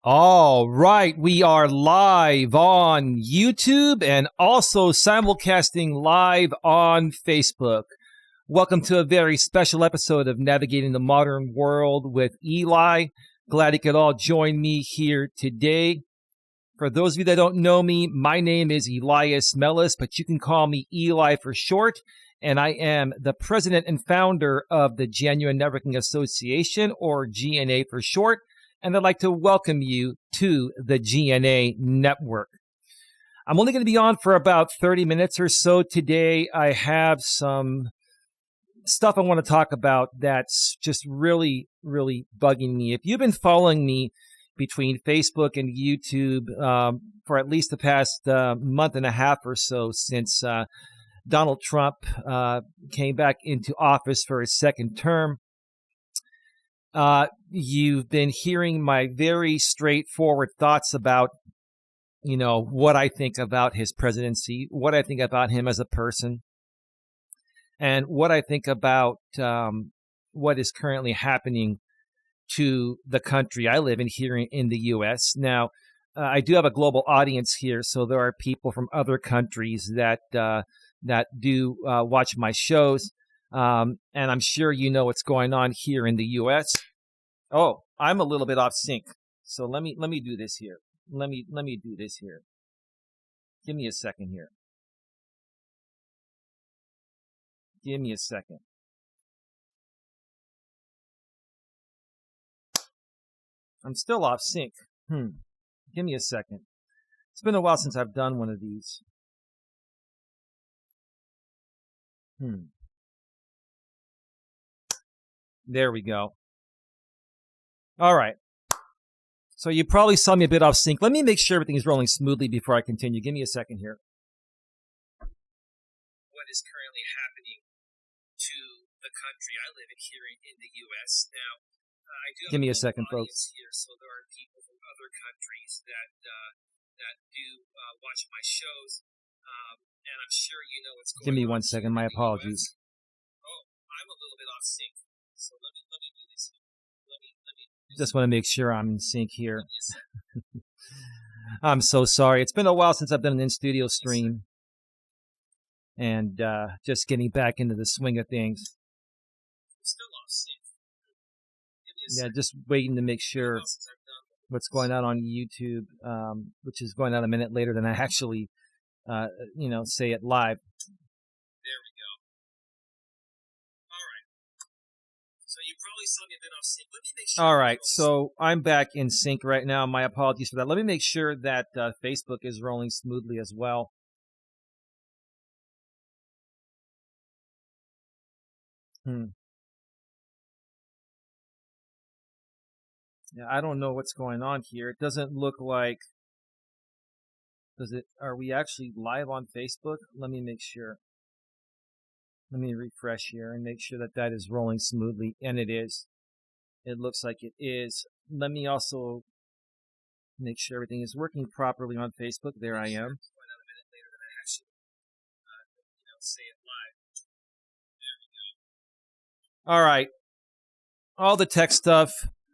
All right, we are live on YouTube and also simulcasting live on Facebook. Welcome to a very special episode of Navigating the Modern World with Eli. Glad you could all join me here today. For those of you that don't know me, my name is Elias Melas, but you can call me Eli for short, and I am the president and founder of the Genuine Networking Association, or GNA for short. And I'd like to welcome you to the GNA Network. I'm only going to be on for about 30 minutes or so today. I have some stuff I want to talk about that's just really, really bugging me. If you've been following me between Facebook and YouTube for at least the past month and a half or so since Donald Trump came back into office for his second term, you've been hearing my very straightforward thoughts about, what I think about his presidency, what I think about him as a person, and what I think about what is currently happening to the country I live in here in the U.S. Now, I do have a global audience here, so there are people from other countries that do watch my shows. And I'm sure you know what's going on here in the U.S. Oh, I'm a little bit off sync. So let me do this here. Let me do this here. Give me a second here. Give me a second. I'm still off sync. Give me a second. It's been a while since I've done one of these. There we go. All right. So you probably saw me a bit off sync. Let me make sure everything is rolling smoothly before I continue. Give me a second here. What is currently happening to the country I live in here in the U.S. Now, I do have Give me a second, folks. Here, so there are people from other countries that do watch my shows, and I'm sure you know what's going on. Give me 1 second. My apologies. Oh, I'm a little bit off sync. So let me do this here. Just want to make sure I'm in sync here. I'm so sorry. It's been a while since I've done an in-studio stream. And just getting back into the swing of things. Still off sync. Yeah, just waiting to make sure what's going on YouTube, which is going on a minute later than I actually, say it live. There we go. All right. So you probably saw me a bit off sync. Let me make sure. All right. So I'm back in sync right now. My apologies for that. Let me make sure that Facebook is rolling smoothly as well. Yeah, I don't know what's going on here. It doesn't look like. Are we actually live on Facebook? Let me make sure. Let me refresh here and make sure that is rolling smoothly. And it is. It looks like it is. Let me also make sure everything is working properly on Facebook. There I am. All right. All the tech stuff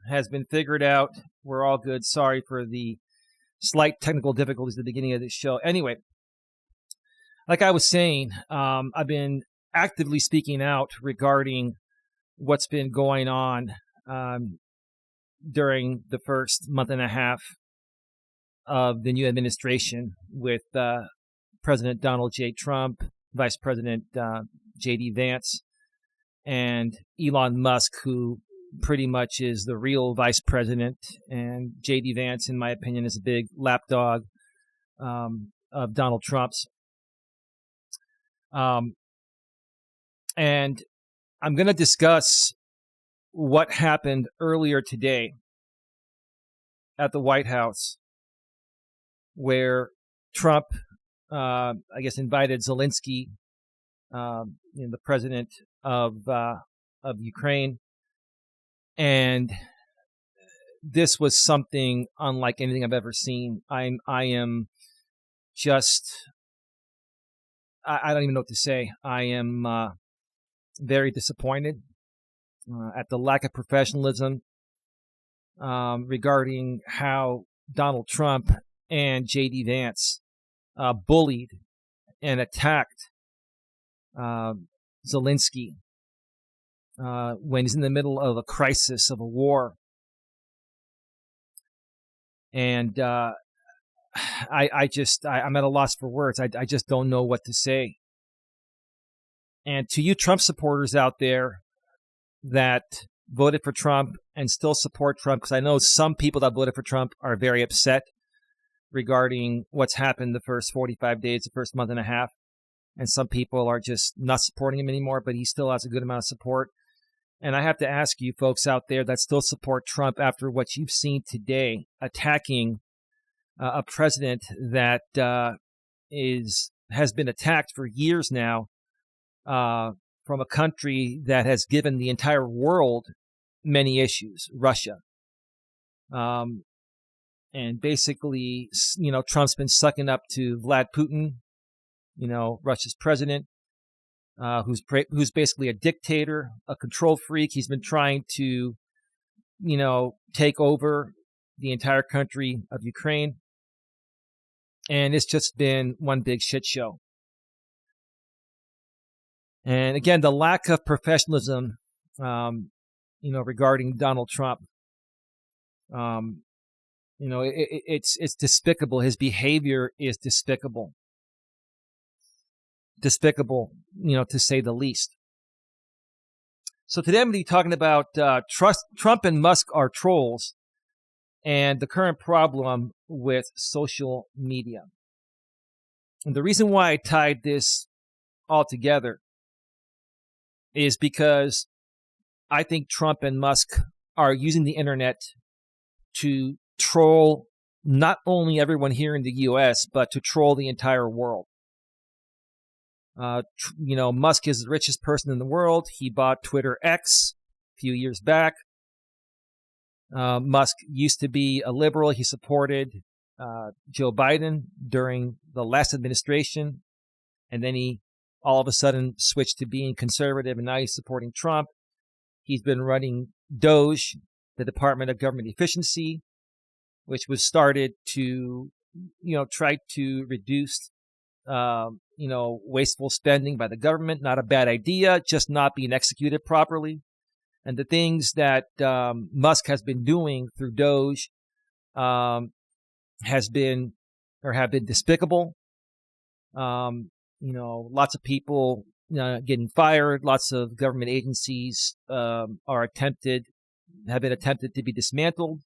has been figured out. We're all good. Sorry for the slight technical difficulties at the beginning of this show. Anyway, like I was saying, I've been actively speaking out regarding what's been going on during the first month and a half of the new administration with President Donald J. Trump, Vice President J.D. Vance, and Elon Musk, who pretty much is the real vice president, and J.D. Vance, in my opinion, is a big lapdog of Donald Trump's. And I'm going to discuss what happened earlier today at the White House, where Trump, invited Zelensky, the president of Ukraine. And this was something unlike anything I've ever seen. I am just, I don't even know what to say. I am very disappointed at the lack of professionalism regarding how Donald Trump and J.D. Vance bullied and attacked Zelensky when he's in the middle of a crisis of a war. And I'm at a loss for words. I just don't know what to say. And to you Trump supporters out there that voted for Trump and still support Trump, because I know some people that voted for Trump are very upset regarding what's happened the first 45 days, the first month and a half. And some people are just not supporting him anymore, but he still has a good amount of support. And I have to ask you folks out there that still support Trump after what you've seen today, attacking a president that has been attacked for years now from a country that has given the entire world many issues, Russia. And basically, Trump's been sucking up to Vlad Putin, Russia's president, who's basically a dictator, a control freak. He's been trying to, take over the entire country of Ukraine. And it's just been one big shit show. And again, the lack of professionalism, regarding Donald Trump, it's despicable. His behavior is despicable. Despicable, to say the least. So today I'm going to be talking about Trump and Musk are trolls and the current problem with social media. And the reason why I tied this all together is because I think Trump and Musk are using the internet to troll not only everyone here in the U.S., but to troll the entire world. Musk is the richest person in the world. He bought Twitter X a few years back. Musk used to be a liberal. He supported Joe Biden during the last administration. And then he all of a sudden switched to being conservative, and now he's supporting Trump. He's been running DOGE, the Department of Government Efficiency, which was started to, try to reduce wasteful spending by the government. Not a bad idea, just not being executed properly. And the things that Musk has been doing through DOGE have been despicable. Lots of people getting fired. Lots of government agencies have been attempted to be dismantled.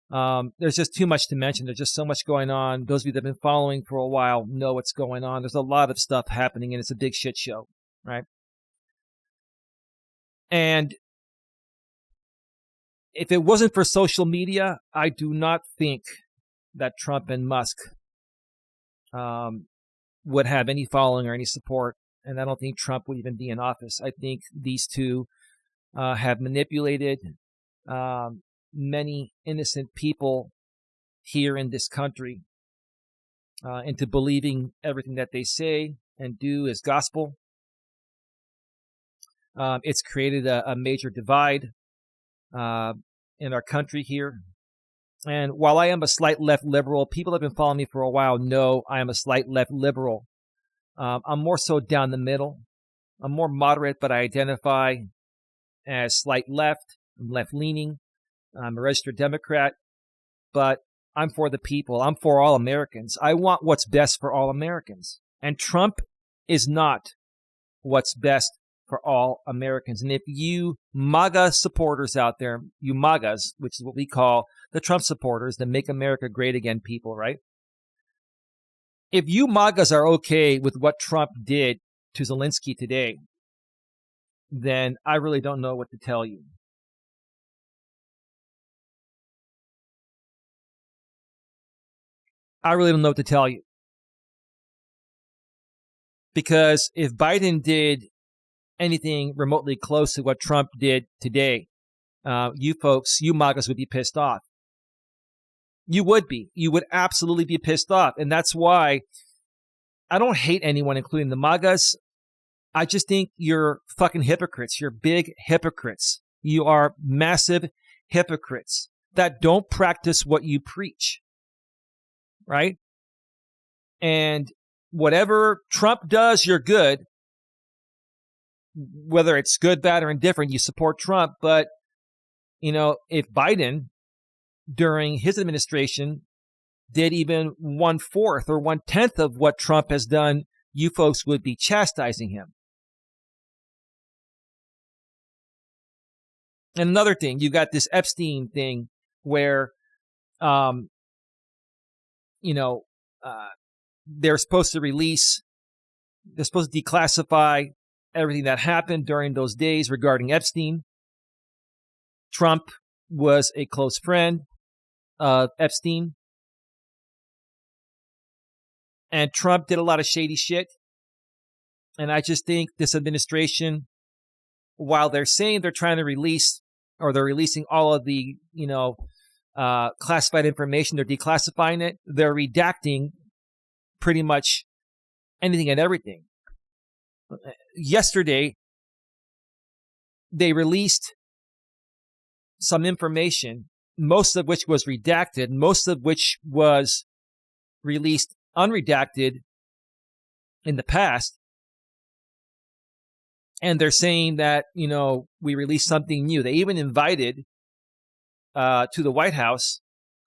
There's just too much to mention. There's just so much going on. Those of you that have been following for a while know what's going on. There's a lot of stuff happening, and it's a big shit show, right? And if it wasn't for social media, I do not think that Trump and Musk would have any following or any support, and I don't think Trump would even be in office. I think these two have manipulated many innocent people here in this country into believing everything that they say and do is gospel. It's created a major divide in our country here. And while I am a slight left liberal, people that have been following me for a while know I am a slight left liberal. I'm more so down the middle. I'm more moderate, but I identify as slight left. I'm left-leaning. I'm a registered Democrat, but I'm for the people. I'm for all Americans. I want what's best for all Americans. And Trump is not what's best for all Americans. And if you MAGA supporters out there, you MAGAs, which is what we call the Trump supporters, the Make America Great Again people, right? If you MAGAs are okay with what Trump did to Zelensky today, then I really don't know what to tell you. I really don't know what to tell you. Because if Biden did anything remotely close to what Trump did today, you folks, you MAGAs would be pissed off. You would be. You would absolutely be pissed off. And that's why I don't hate anyone, including the MAGAs. I just think you're fucking hypocrites. You're big hypocrites. You are massive hypocrites that don't practice what you preach, right? And whatever Trump does, you're good. Whether it's good, bad, or indifferent, you support Trump. But, if Biden, during his administration, did even 1/4 or 1/10 of what Trump has done, you folks would be chastising him. And another thing, you got this Epstein thing where, they're supposed to declassify everything that happened during those days regarding Epstein. Trump was a close friend of Epstein. And Trump did a lot of shady shit. And I just think this administration, while they're saying they're trying to release, or they're releasing all of the, classified information, they're declassifying it, they're redacting pretty much anything and everything. Yesterday, they released some information, most of which was redacted, most of which was released unredacted in the past. And they're saying that, we released something new. They even invited to the White House,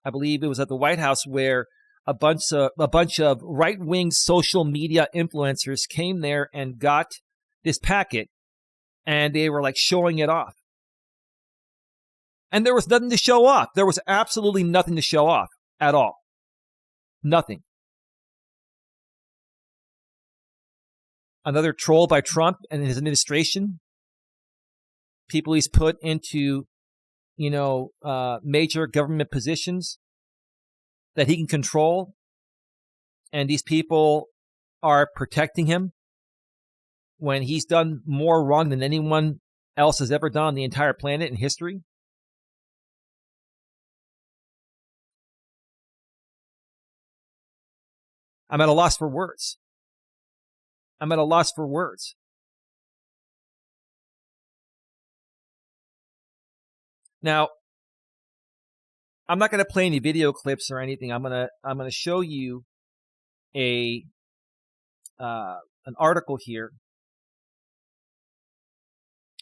I believe it was at the White House, where a bunch of right-wing social media influencers came there and got this packet, and they were like showing it off. And there was nothing to show off. There was absolutely nothing to show off at all. Nothing. Another troll by Trump and his administration. People he's put into, major government positions that he can control. And these people are protecting him when he's done more wrong than anyone else has ever done on the entire planet in history. I'm at a loss for words. Now, I'm not going to play any video clips or anything. I'm going to show you an article here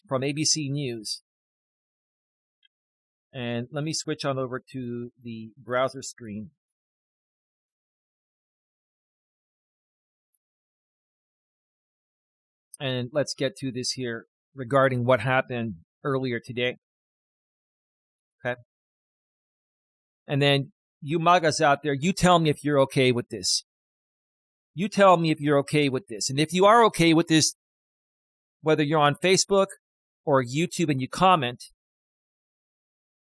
from ABC News. And let me switch on over to the browser screen. And let's get to this here regarding what happened earlier today. Okay. And then you MAGAs out there, you tell me if you're okay with this. You tell me if you're okay with this. And if you are okay with this, whether you're on Facebook or YouTube and you comment,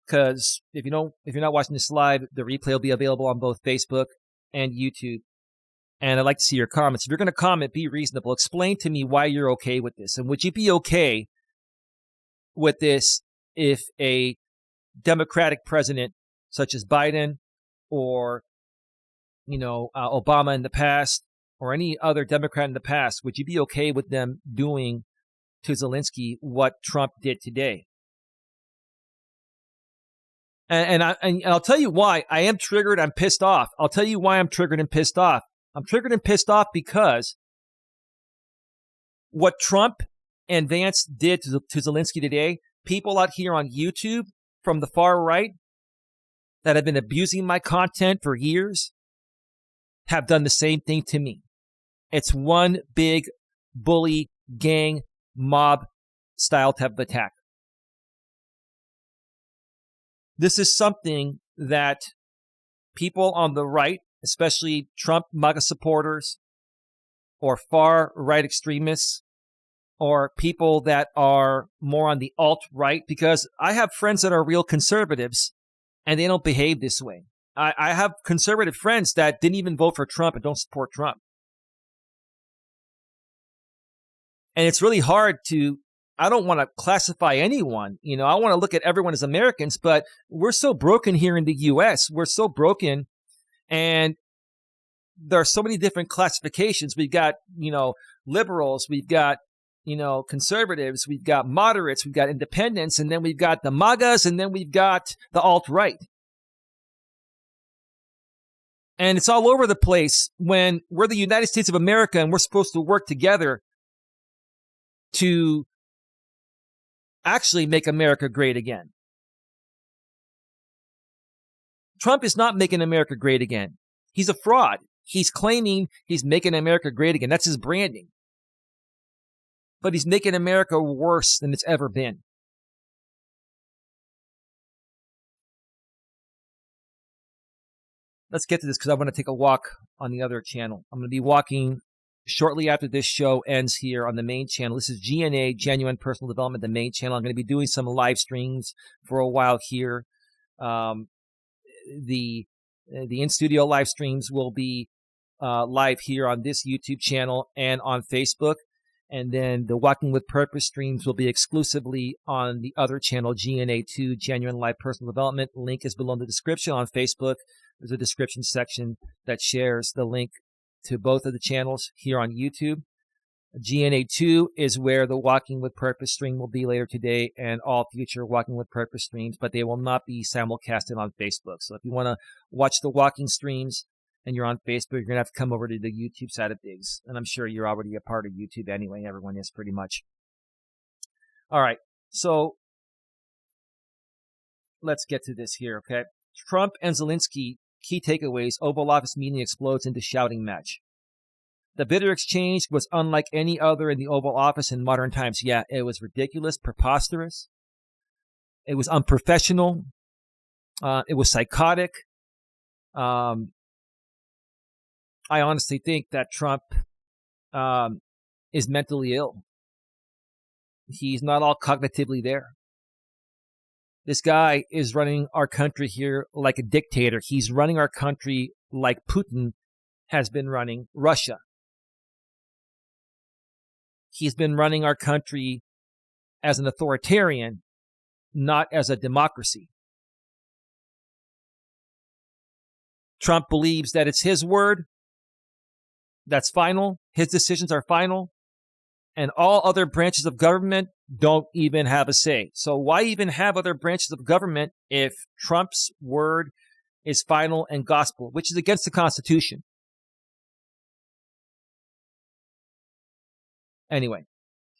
because if you're not watching this live, the replay will be available on both Facebook and YouTube. And I'd like to see your comments. If you're going to comment, be reasonable. Explain to me why you're okay with this. And would you be okay with this if a Democratic president, such as Biden or, Obama in the past, or any other Democrat in the past, would you be okay with them doing to Zelensky what Trump did today? And I'll tell you why I am triggered. I'm pissed off. I'll tell you why I'm triggered and pissed off. I'm triggered and pissed off because what Trump and Vance did to Zelensky today, people out here on YouTube from the far right that have been abusing my content for years have done the same thing to me. It's one big bully, gang, mob style type of attack. This is something that people on the right, especially Trump MAGA supporters or far right extremists or people that are more on the alt-right, because I have friends that are real conservatives and they don't behave this way. I have conservative friends that didn't even vote for Trump and don't support Trump. And it's really hard I don't want to classify anyone. I want to look at everyone as Americans, but we're so broken here in the U.S. We're so broken. And there are so many different classifications. We've got, liberals. We've got, conservatives, we've got moderates, we've got independents, and then we've got the MAGAs, and then we've got the alt-right. And it's all over the place when we're the United States of America and we're supposed to work together to actually make America great again. Trump is not making America great again. He's a fraud. He's claiming he's making America great again. That's his branding. But he's making America worse than it's ever been. Let's get to this because I want to take a walk on the other channel. I'm going to be walking shortly after this show ends here on the main channel. This is GNA, Genuine Personal Development, the main channel. I'm going to be doing some live streams for a while here. The in-studio live streams will be live here on this YouTube channel and on Facebook. And then the Walking with Purpose streams will be exclusively on the other channel, GNA2, Genuine Live Personal Development. Link is below in the description on Facebook. There's a description section that shares the link to both of the channels here on YouTube. GNA2 is where the Walking with Purpose stream will be later today and all future Walking with Purpose streams, but they will not be simulcasted on Facebook. So if you want to watch the walking streams and you're on Facebook, you're going to have to come over to the YouTube side of things. And I'm sure you're already a part of YouTube anyway. Everyone is pretty much. All right. So let's get to this here, okay? Trump and Zelensky, key takeaways. Oval Office meeting explodes into shouting match. The bitter exchange was unlike any other in the Oval Office in modern times. Yeah, it was ridiculous, preposterous. It was unprofessional. It was psychotic. I honestly think that Trump is mentally ill. He's not all cognitively there. This guy is running our country here like a dictator. He's running our country like Putin has been running Russia. He's been running our country as an authoritarian, not as a democracy. Trump believes that it's his word that's final. His decisions are final. And all other branches of government don't even have a say. So why even have other branches of government if Trump's word is final and gospel, which is against the Constitution? Anyway,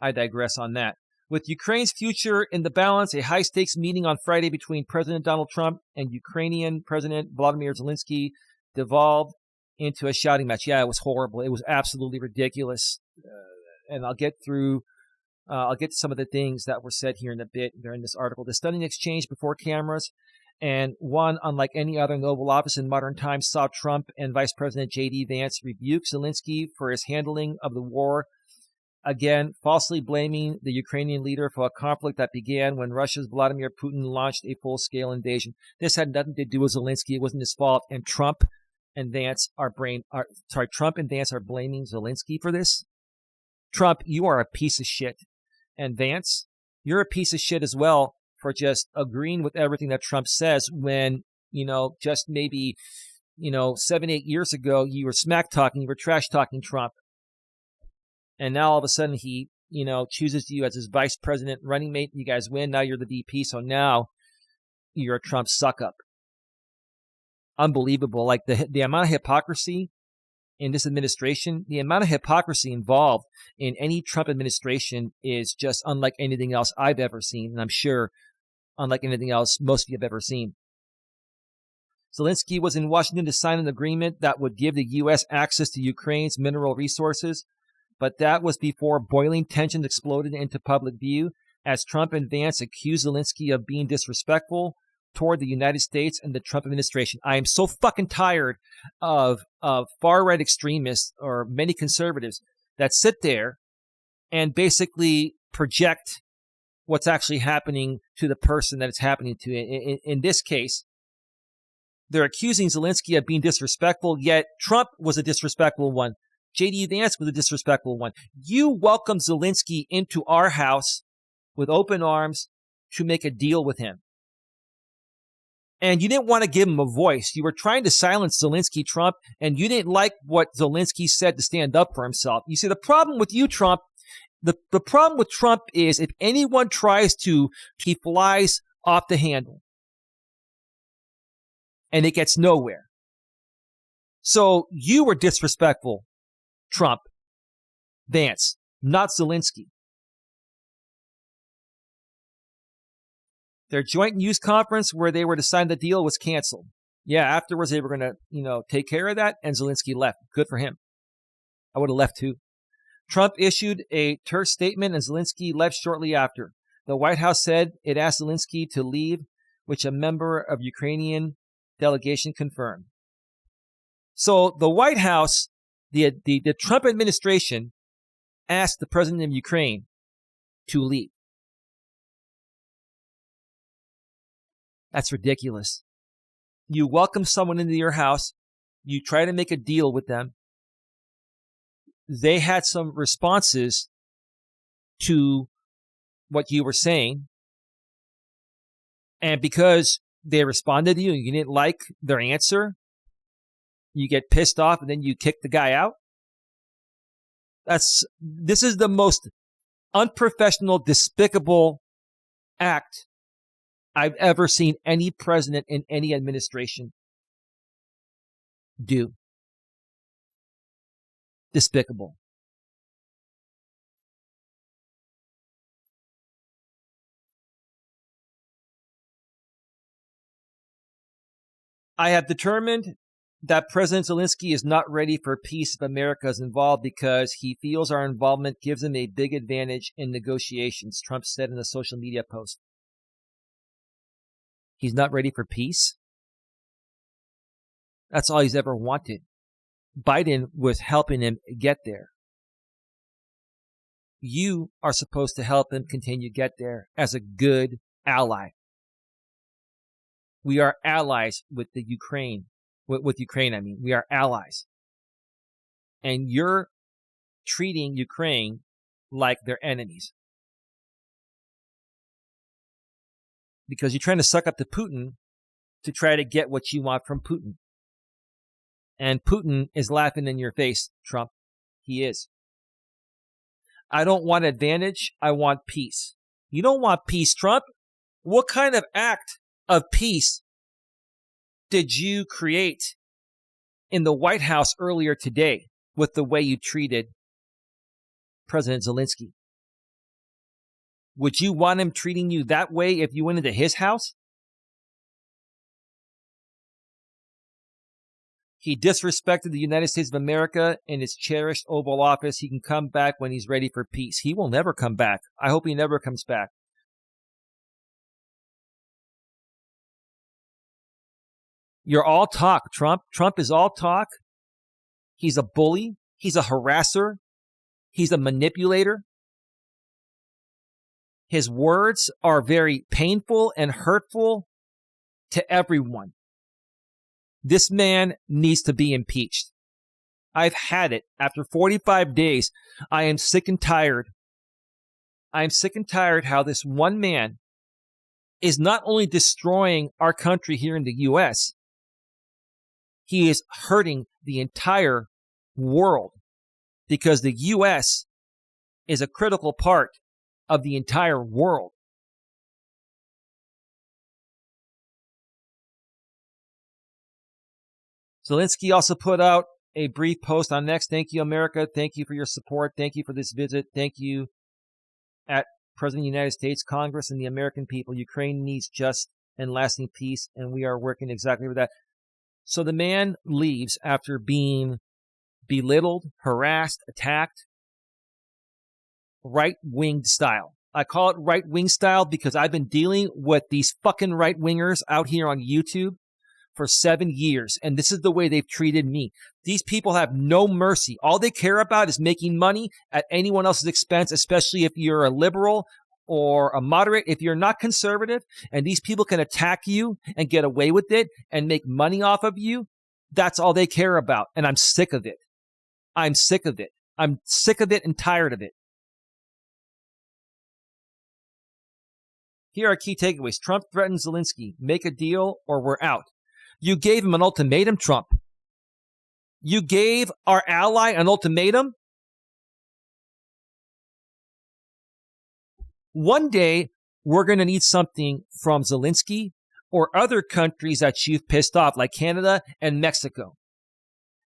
I digress on that. With Ukraine's future in the balance, a high-stakes meeting on Friday between President Donald Trump and Ukrainian President Volodymyr Zelensky devolved into a shouting match. Yeah, it was horrible. It was absolutely ridiculous. And I'll get to some of the things that were said here in a bit during this article. The stunning exchange before cameras, and one unlike any other in the Oval Office in modern times, saw Trump and Vice President J.D. Vance rebuke Zelensky for his handling of the war, again, falsely blaming the Ukrainian leader for a conflict that began when Russia's Vladimir Putin launched a full-scale invasion. This had nothing to do with Zelensky. It wasn't his fault. And Trump and Vance are blaming Zelensky for this. Trump, you are a piece of shit. And Vance, you're a piece of shit as well for just agreeing with everything that Trump says when, just maybe, 7-8 years ago, you were smack talking, you were trash talking Trump. And now all of a sudden he, chooses you as his vice president running mate. You guys win. Now you're the VP. So now you're a Trump suck up. Unbelievable. Like the amount of hypocrisy in this administration, the amount of hypocrisy involved in any Trump administration is just unlike anything else I've ever seen. And I'm sure unlike anything else most of you have ever seen. Zelensky was in Washington to sign an agreement that would give the U.S. access to Ukraine's mineral resources. But that was before boiling tensions exploded into public view as Trump and Vance accused Zelensky of being disrespectful toward the United States and the Trump administration. I am so fucking tired of far-right extremists or many conservatives that sit there and basically project what's actually happening to the person that it's happening to. In this case, they're accusing Zelensky of being disrespectful, yet Trump was a disrespectful one. J.D. Vance was a disrespectful one. You welcomed Zelensky into our house with open arms to make a deal with him. And you didn't want to give him a voice. You were trying to silence Zelensky, Trump, and you didn't like what Zelensky said to stand up for himself. You see, the problem with you, Trump, The problem with Trump is if anyone tries to, he flies off the handle. And it gets nowhere. So you were disrespectful, Trump, Vance, not Zelensky. Their joint news conference where they were to sign the deal was canceled. Yeah, afterwards they were going to, take care of that, and Zelensky left. Good for him. I would have left too. Trump issued a terse statement, and Zelensky left shortly after. The White House said it asked Zelensky to leave, which a member of Ukrainian delegation confirmed. So the White House, the Trump administration, asked the president of Ukraine to leave. That's ridiculous. You welcome someone into your house. You try to make a deal with them. They had some responses to what you were saying. And because they responded to you and you didn't like their answer, you get pissed off and then you kick the guy out. This is the most unprofessional, despicable act I've ever seen any president in any administration do. Despicable. I have determined that President Zelensky is not ready for peace if America is involved because he feels our involvement gives him a big advantage in negotiations, Trump said in a social media post. He's not ready for peace? That's all he's ever wanted. Biden was helping him get there. You are supposed to help him continue to get there as a good ally. We are allies with the Ukraine. With Ukraine, I mean. We are allies. And you're treating Ukraine like they're enemies. Because you're trying to suck up to Putin to try to get what you want from Putin. And Putin is laughing in your face, Trump. He is. I don't want advantage. I want peace. You don't want peace, Trump. What kind of act of peace did you create in the White House earlier today with the way you treated President Zelensky? Would you want him treating you that way if you went into his house? He disrespected the United States of America in its cherished Oval Office. He can come back when he's ready for peace. He will never come back. I hope he never comes back. You're all talk, Trump. Trump is all talk. He's a bully. He's a harasser. He's a manipulator. His words are very painful and hurtful to everyone. This man needs to be impeached. I've had it. After 45 days, I am sick and tired. I am sick and tired how this one man is not only destroying our country here in the U.S., he is hurting the entire world because the U.S. is a critical part of the entire world. Zelensky also put out a brief post on X. Thank you, America. Thank you for your support. Thank you for this visit. Thank you at President of the United States, Congress, and the American people. Ukraine needs just and lasting peace, and we are working exactly for that. So the man leaves after being belittled, harassed, attacked, right-winged style. I call it right-wing style because I've been dealing with these fucking right-wingers out here on YouTube for 7 years, and this is the way they've treated me. These people have no mercy. All they care about is making money at anyone else's expense, especially if you're a liberal or a moderate. If you're not conservative and these people can attack you and get away with it and make money off of you, that's all they care about, and I'm sick of it. I'm sick of it. I'm sick of it and tired of it. Here are key takeaways. Trump threatens Zelensky. Make a deal or we're out. You gave him an ultimatum, Trump. You gave our ally an ultimatum. One day, we're going to need something from Zelensky or other countries that you've pissed off, like Canada and Mexico.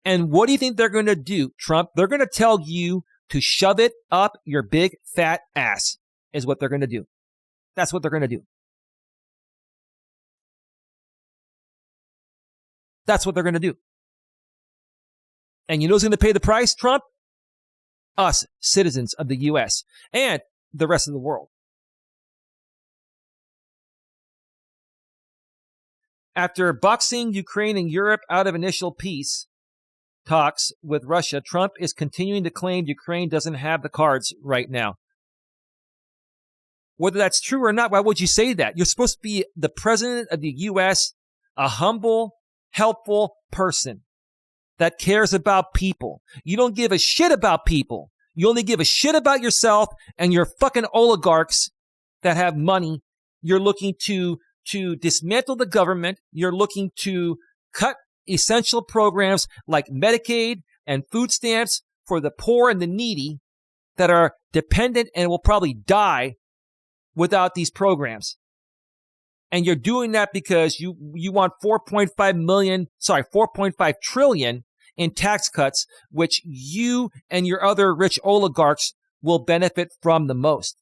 And what do you think they're going to do, Trump? They're going to tell you to shove it up your big fat ass, is what they're going to do. That's what they're going to do. That's what they're going to do. And you know who's going to pay the price, Trump? Us, citizens of the U.S. and the rest of the world. After boxing Ukraine and Europe out of initial peace talks with Russia, Trump is continuing to claim Ukraine doesn't have the cards right now. Whether that's true or not, why would you say that? You're supposed to be the president of the U.S., a humble, helpful person that cares about people. You don't give a shit about people. You only give a shit about yourself and your fucking oligarchs that have money. You're looking to dismantle the government. You're looking to cut essential programs like Medicaid and food stamps for the poor and the needy that are dependent and will probably die without these programs. And you're doing that because you want 4.5 trillion in tax cuts, which you and your other rich oligarchs will benefit from the most.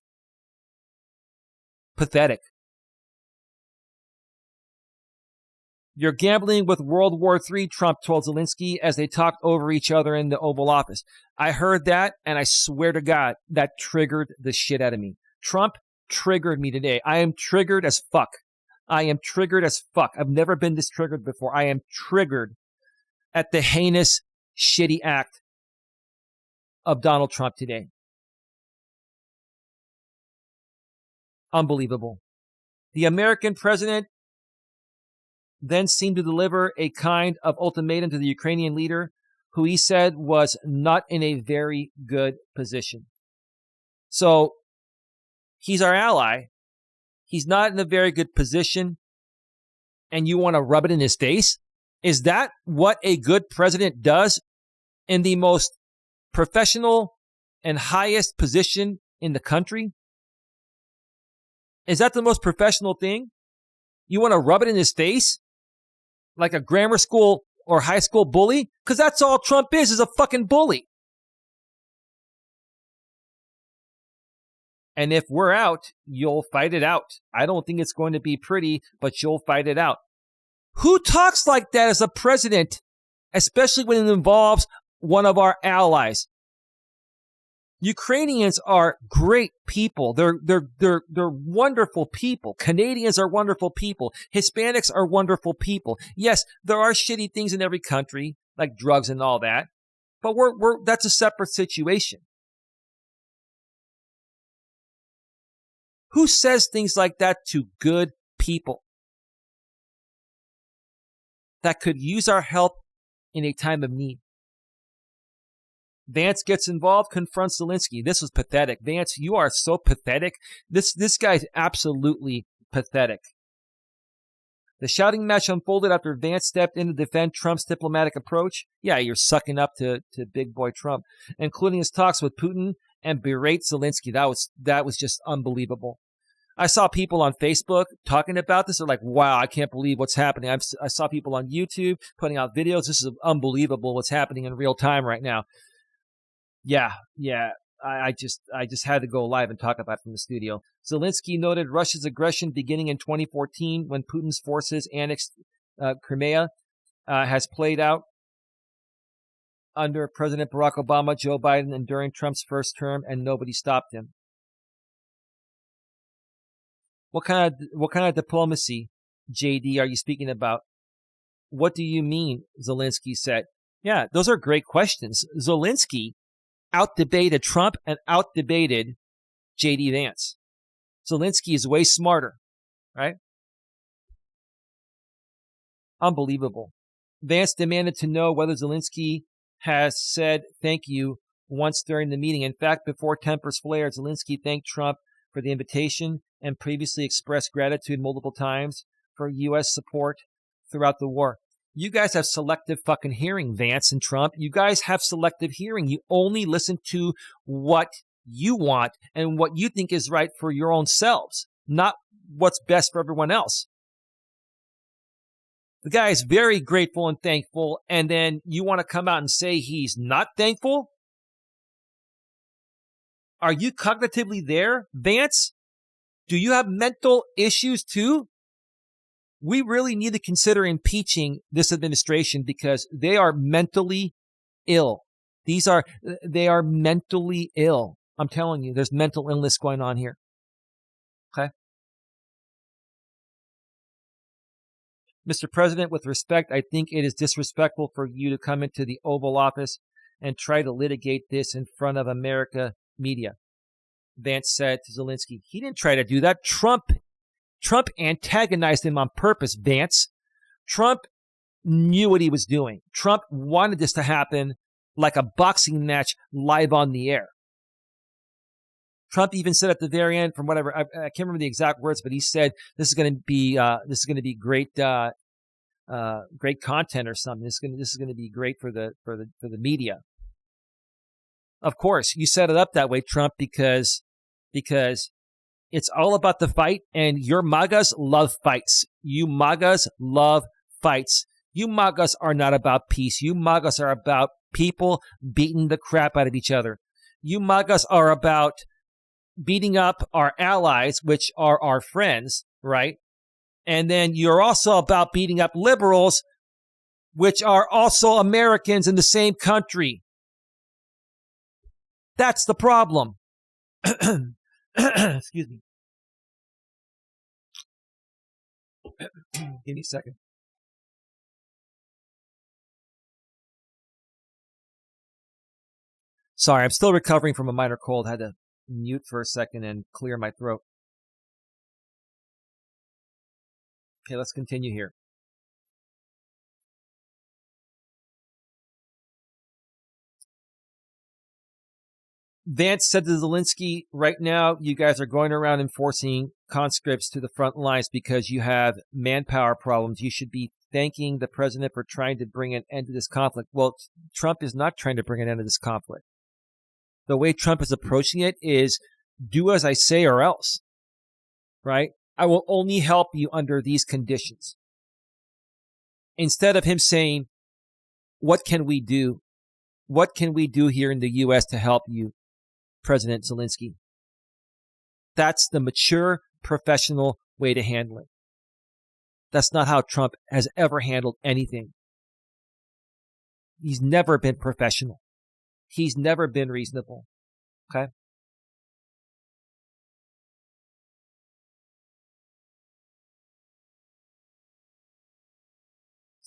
Pathetic. You're gambling with World War III, Trump told Zelensky as they talked over each other in the Oval Office. I heard that, and I swear to God, that triggered the shit out of me. Trump triggered me today. I am triggered as fuck. I am triggered as fuck. I've never been this triggered before. I am triggered at the heinous, shitty act of Donald Trump today. Unbelievable. The American president then seemed to deliver a kind of ultimatum to the Ukrainian leader, who he said was not in a very good position. So he's our ally. He's not in a very good position, and you want to rub it in his face? Is that what a good president does in the most professional and highest position in the country? Is that the most professional thing? You want to rub it in his face? Like a grammar school or high school bully? Because that's all Trump is a fucking bully. And if we're out, you'll fight it out. I don't think it's going to be pretty, but you'll fight it out. Who talks like that as a president, especially when it involves one of our allies? Ukrainians are great people. They're wonderful people. Canadians are wonderful people. Hispanics are wonderful people. Yes, there are shitty things in every country, like drugs and all that, but that's a separate situation. Who says things like that to good people that could use our help in a time of need? Vance gets involved, confronts Zelensky. This was pathetic. Vance, you are so pathetic. This guy's absolutely pathetic. The shouting match unfolded after Vance stepped in to defend Trump's diplomatic approach. Yeah, you're sucking up to big boy Trump, including his talks with Putin, and berate Zelensky. That was just unbelievable. I saw people on Facebook talking about this. They're like, wow, I can't believe what's happening. I saw people on YouTube putting out videos. This is unbelievable what's happening in real time right now. Yeah. I just had to go live and talk about it from the studio. Zelensky noted Russia's aggression beginning in 2014 when Putin's forces annexed Crimea has played out under President Barack Obama, Joe Biden, and during Trump's first term, and nobody stopped him. What kind of diplomacy, JD, are you speaking about? What do you mean? Zelensky said. Yeah, those are great questions. Zelensky out-debated Trump and out-debated J.D. Vance. Zelensky is way smarter, right? Unbelievable. Vance demanded to know whether Zelensky has said thank you once during the meeting. In fact, before tempers flared, Zelensky thanked Trump for the invitation and previously expressed gratitude multiple times for U.S. support throughout the war. You guys have selective fucking hearing, Vance and Trump. You guys have selective hearing. You only listen to what you want and what you think is right for your own selves, not what's best for everyone else. The guy is very grateful and thankful, and then you want to come out and say he's not thankful? Are you cognitively there, Vance? Do you have mental issues too? We really need to consider impeaching this administration because they are mentally ill. They are mentally ill. I'm telling you, there's mental illness going on here. Okay? Mr. President, with respect, I think it is disrespectful for you to come into the Oval Office and try to litigate this in front of America media, Vance said to Zelensky. He didn't try to do that. Trump antagonized him on purpose, Vance. Trump knew what he was doing. Trump wanted this to happen like a boxing match live on the air. Trump even said at the very end, from whatever I can't remember the exact words, but he said this is going to be great great content or something. This is going to be great for the media. Of course, you set it up that way, Trump, because it's all about the fight, and your MAGAs love fights. You MAGAs love fights. You MAGAs are not about peace. You MAGAs are about people beating the crap out of each other. You MAGAs are about beating up our allies, which are our friends, right? And then you're also about beating up liberals, which are also Americans in the same country. That's the problem. Excuse me. Give me a second. Sorry, I'm still recovering from a minor cold. I had to mute for a second and clear my throat. Okay, let's continue here. Vance said to Zelensky, right now, you guys are going around enforcing conscripts to the front lines because you have manpower problems. You should be thanking the president for trying to bring an end to this conflict. Well, Trump is not trying to bring an end to this conflict. The way Trump is approaching it is do as I say or else, right? I will only help you under these conditions. Instead of him saying, what can we do? What can we do here in the U.S. to help you, President Zelensky? That's the mature, professional way to handle it. That's not how Trump has ever handled anything. He's never been professional. He's never been reasonable. Okay?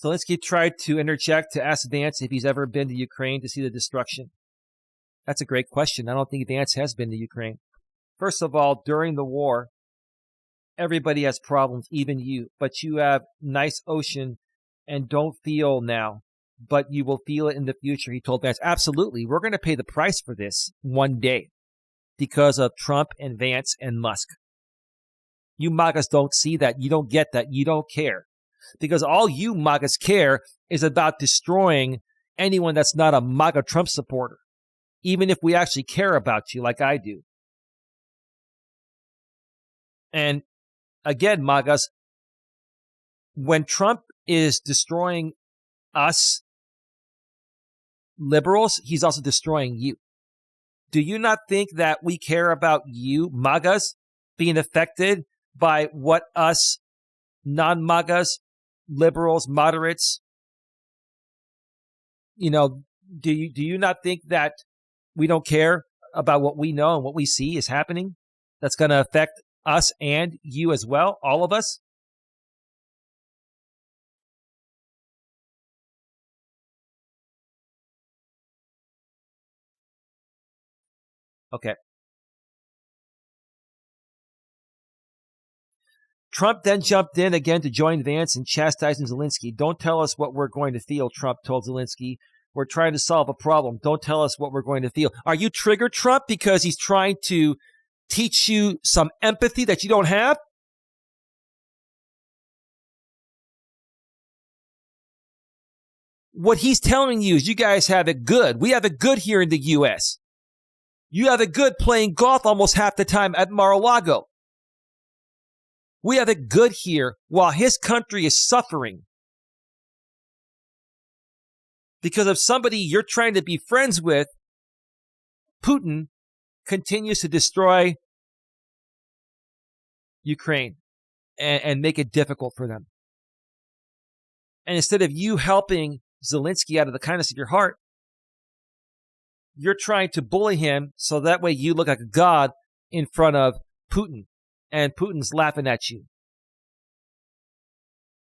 Zelensky tried to interject to ask Vance if he's ever been to Ukraine to see the destruction. That's a great question. I don't think Vance has been to Ukraine. First of all, during the war, everybody has problems, even you. But you have nice ocean and don't feel now. But you will feel it in the future, he told Vance. Absolutely. We're going to pay the price for this one day because of Trump and Vance and Musk. You MAGAs don't see that. You don't get that. You don't care. Because all you MAGAs care is about destroying anyone that's not a MAGA Trump supporter, even if we actually care about you like I do. And again, MAGAs, when Trump is destroying us liberals, he's also destroying you. Do you not think that we care about you, MAGAs, being affected by what us non-MAGAs, liberals, moderates, do you not think that we don't care about what we know and what we see is happening? That's going to affect us and you as well, all of us? Okay. Trump then jumped in again to join Vance in chastising Zelensky. Don't tell us what we're going to feel, Trump told Zelensky. We're trying to solve a problem. Don't tell us what we're going to feel. Are you triggered, Trump, because he's trying to teach you some empathy that you don't have? What he's telling you is you guys have it good. We have it good here in the U.S. You have it good playing golf almost half the time at Mar-a-Lago. We have it good here while his country is suffering because of somebody you're trying to be friends with. Putin continues to destroy Ukraine and make it difficult for them. And instead of you helping Zelensky out of the kindness of your heart, you're trying to bully him so that way you look like a god in front of Putin. And Putin's laughing at you.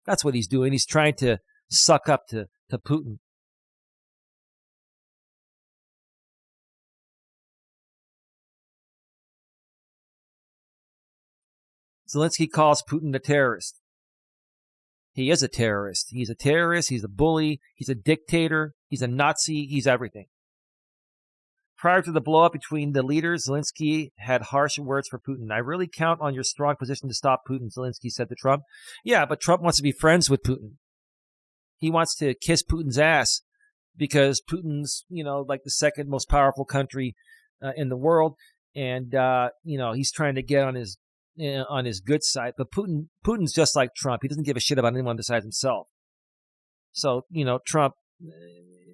That's what he's doing. He's trying to suck up to Putin. Zelensky calls Putin a terrorist. He is a terrorist. He's a terrorist. He's a bully. He's a dictator. He's a Nazi. He's everything. Prior to the blow-up between the leaders, Zelensky had harsh words for Putin. I really count on your strong position to stop Putin, Zelensky said to Trump. Yeah, but Trump wants to be friends with Putin. He wants to kiss Putin's ass because Putin's, like the second most powerful country in the world. And, he's trying to get on his good side. But Putin's just like Trump. He doesn't give a shit about anyone besides himself. So, Trump,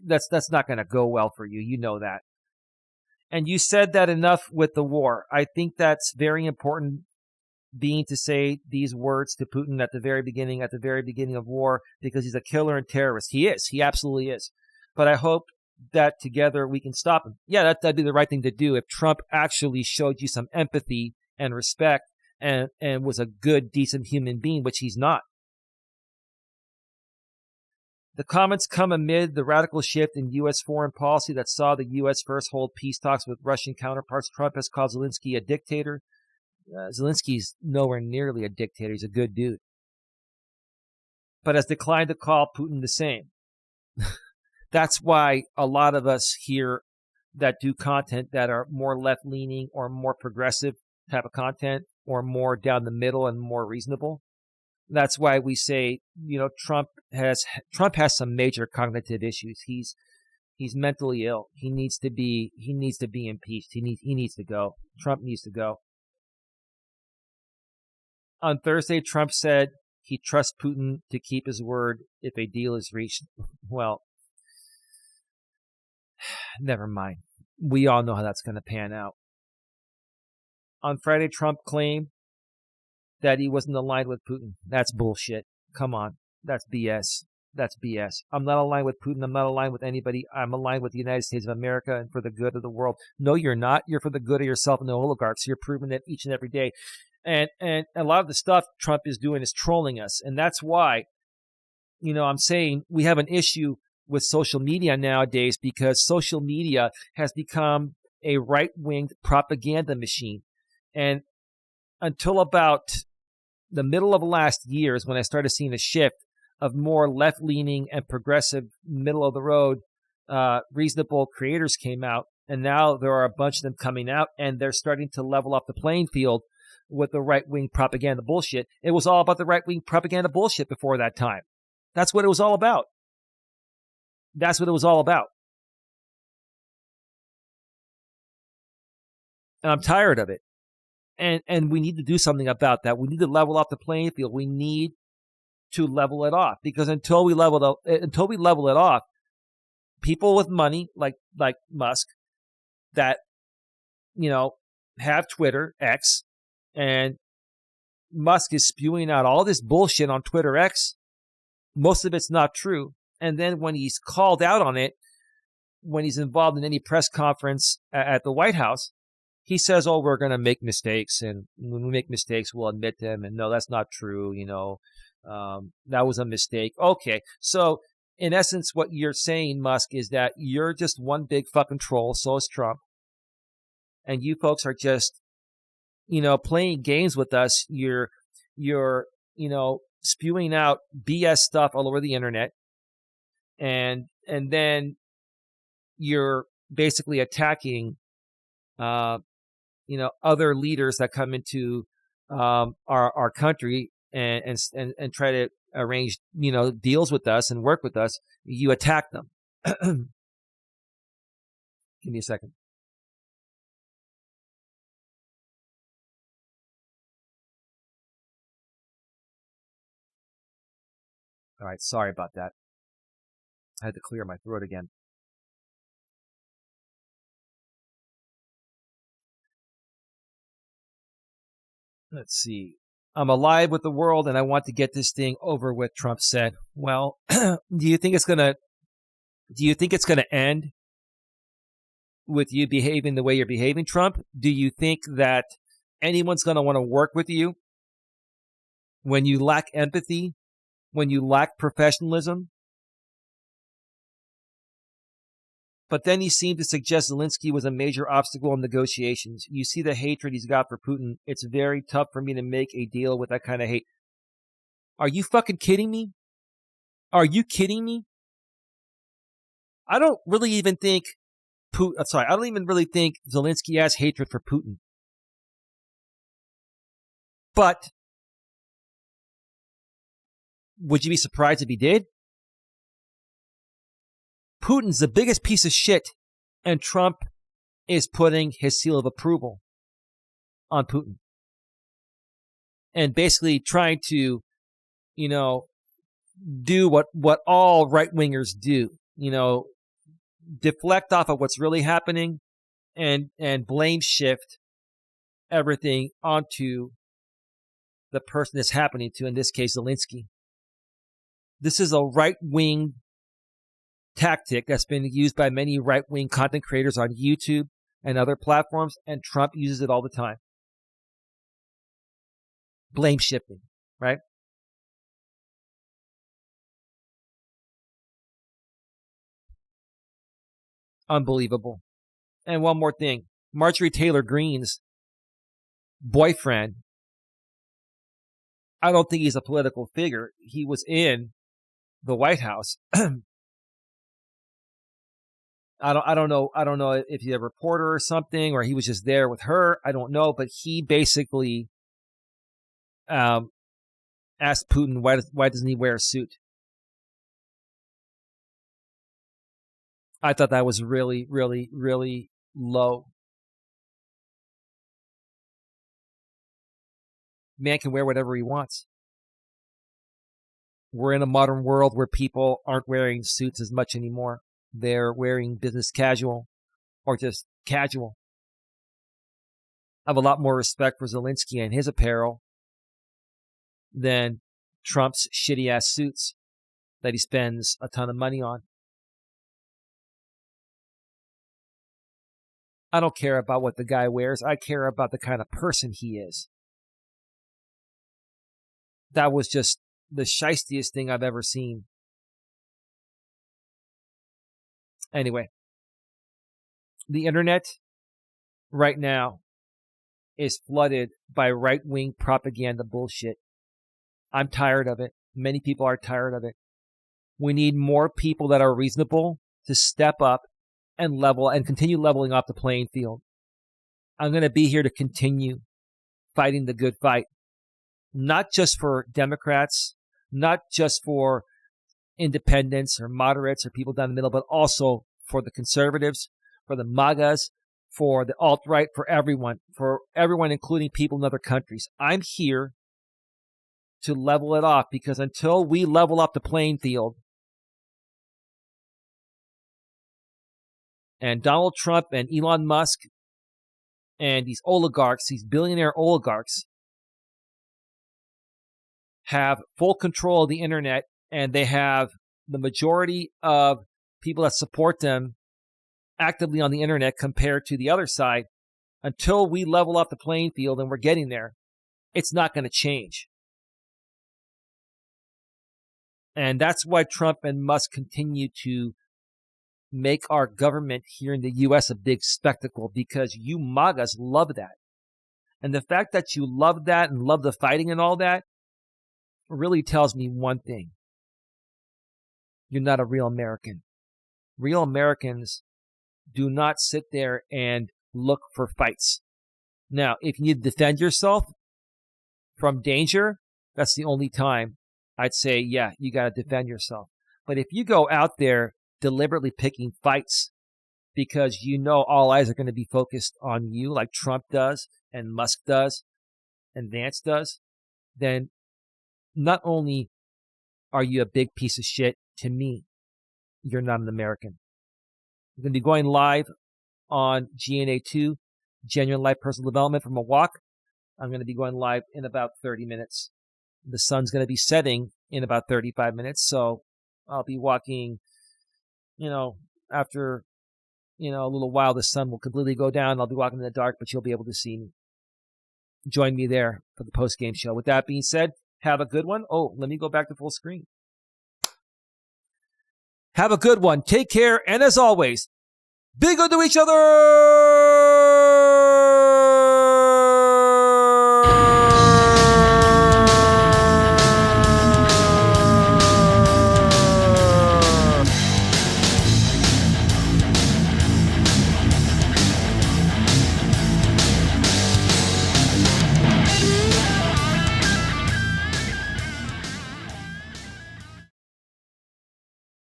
that's not going to go well for you. You know that. And you said that enough with the war. I think that's very important, being to say these words to Putin at the very beginning of war, because he's a killer and terrorist. He is. He absolutely is. But I hope that together we can stop him. Yeah, that'd be the right thing to do if Trump actually showed you some empathy and respect and was a good, decent human being, which he's not. The comments come amid the radical shift in U.S. foreign policy that saw the U.S. first hold peace talks with Russian counterparts. Trump has called Zelensky a dictator. Zelensky's nowhere nearly a dictator. He's a good dude. But has declined to call Putin the same. That's why a lot of us here that do content that are more left-leaning or more progressive type of content or more down the middle and more reasonable, that's why we say, Trump has some major cognitive issues. He's mentally ill. He needs to be impeached. He needs to go. Trump needs to go. On Thursday, Trump said he trusts Putin to keep his word if a deal is reached. Well, never mind. We all know how that's going to pan out. On Friday, Trump claimed that he wasn't aligned with Putin. That's bullshit. Come on. That's BS. That's BS. I'm not aligned with Putin. I'm not aligned with anybody. I'm aligned with the United States of America and for the good of the world. No, you're not. You're for the good of yourself and the oligarchs. You're proving it each and every day. And a lot of the stuff Trump is doing is trolling us. And that's why, I'm saying we have an issue with social media nowadays, because social media has become a right-wing propaganda machine. And until about the middle of last year is when I started seeing a shift of more left-leaning and progressive, middle-of-the-road, reasonable creators came out. And now there are a bunch of them coming out, and they're starting to level up the playing field with the right-wing propaganda bullshit. It was all about the right-wing propaganda bullshit before that time. That's what it was all about. That's what it was all about. And I'm tired of it. And we need to do something about that. We need to level up the playing field. We need to level it off, because until we level it off, people with money like Musk that have Twitter X, and Musk is spewing out all this bullshit on Twitter X. Most of it's not true. And then when he's called out on it, when he's involved in any press conference at the White House, he says, "Oh, we're going to make mistakes, and when we make mistakes, we'll admit them." And no, that's not true. That was a mistake. Okay, so in essence, what you're saying, Musk, is that you're just one big fucking troll. So is Trump, and you folks are just, playing games with us. You're spewing out BS stuff all over the internet, and then you're basically attacking other leaders that come into our country and try to arrange, deals with us and work with us. You attack them. Give me a second. All right, sorry about that. I had to clear my throat again. Let's see. I'm alive with the world and I want to get this thing over with, Trump said. Well, do you think it's going to end with you behaving the way you're behaving, Trump? Do you think that anyone's going to want to work with you when you lack empathy, when you lack professionalism? But then he seemed to suggest Zelensky was a major obstacle in negotiations. You see the hatred he's got for Putin. It's very tough for me to make a deal with that kind of hate. Are you fucking kidding me? Are you kidding me? I don't really even think I don't even really think Zelensky has hatred for Putin. But would you be surprised if he did? Putin's the biggest piece of shit, and Trump is putting his seal of approval on Putin. And basically trying to, do what all right-wingers do, deflect off of what's really happening and blame shift everything onto the person it's happening to, in this case, Zelensky. This is a right-wing tactic that's been used by many right-wing content creators on YouTube and other platforms, and Trump uses it all the time. Blame shifting, right? Unbelievable. And one more thing. Marjorie Taylor Greene's boyfriend, I don't think he's a political figure. He was in the White House. I don't know if he's a reporter or something, or he was just there with her. I don't know, but he basically asked Putin why doesn't he wear a suit. I thought that was really, really, really low. Man can wear whatever he wants. We're in a modern world where people aren't wearing suits as much anymore. They're wearing business casual or just casual. I have a lot more respect for Zelensky and his apparel than Trump's shitty-ass suits that he spends a ton of money on. I don't care about what the guy wears. I care about the kind of person he is. That was just the shiestiest thing I've ever seen. Anyway, the internet right now is flooded by right-wing propaganda bullshit. I'm tired of it. Many people are tired of it. We need more people that are reasonable to step up and continue leveling off the playing field. I'm going to be here to continue fighting the good fight. Not just for Democrats, not just for independents or moderates or people down the middle, but also for the conservatives, for the MAGAs, for the alt-right, for everyone, including people in other countries. I'm here to level it off, because until we level up the playing field, and Donald Trump and Elon Musk and these oligarchs, these billionaire oligarchs, have full control of the internet, and they have the majority of people that support them actively on the internet compared to the other side, until we level up the playing field, and we're getting there, it's not going to change. And that's why Trump and Musk continue to make our government here in the U.S. a big spectacle, because you MAGAs love that. And the fact that you love that and love the fighting and all that really tells me one thing. You're not a real American. Real Americans do not sit there and look for fights. Now, if you need to defend yourself from danger, that's the only time I'd say, yeah, you got to defend yourself. But if you go out there deliberately picking fights because you know all eyes are going to be focused on you, like Trump does and Musk does and Vance does, then not only are you a big piece of shit? To me, you're not an American. I'm going to be going live on GNA2, Genuine Life Personal Development from a walk. I'm going to be going live in about 30 minutes. The sun's going to be setting in about 35 minutes, so I'll be walking, after, a little while, the sun will completely go down. I'll be walking in the dark, but you'll be able to see me. Join me there for the post-game show. With that being said, have a good one. Oh, let me go back to full screen. Have a good one. Take care. And as always, be good to each other.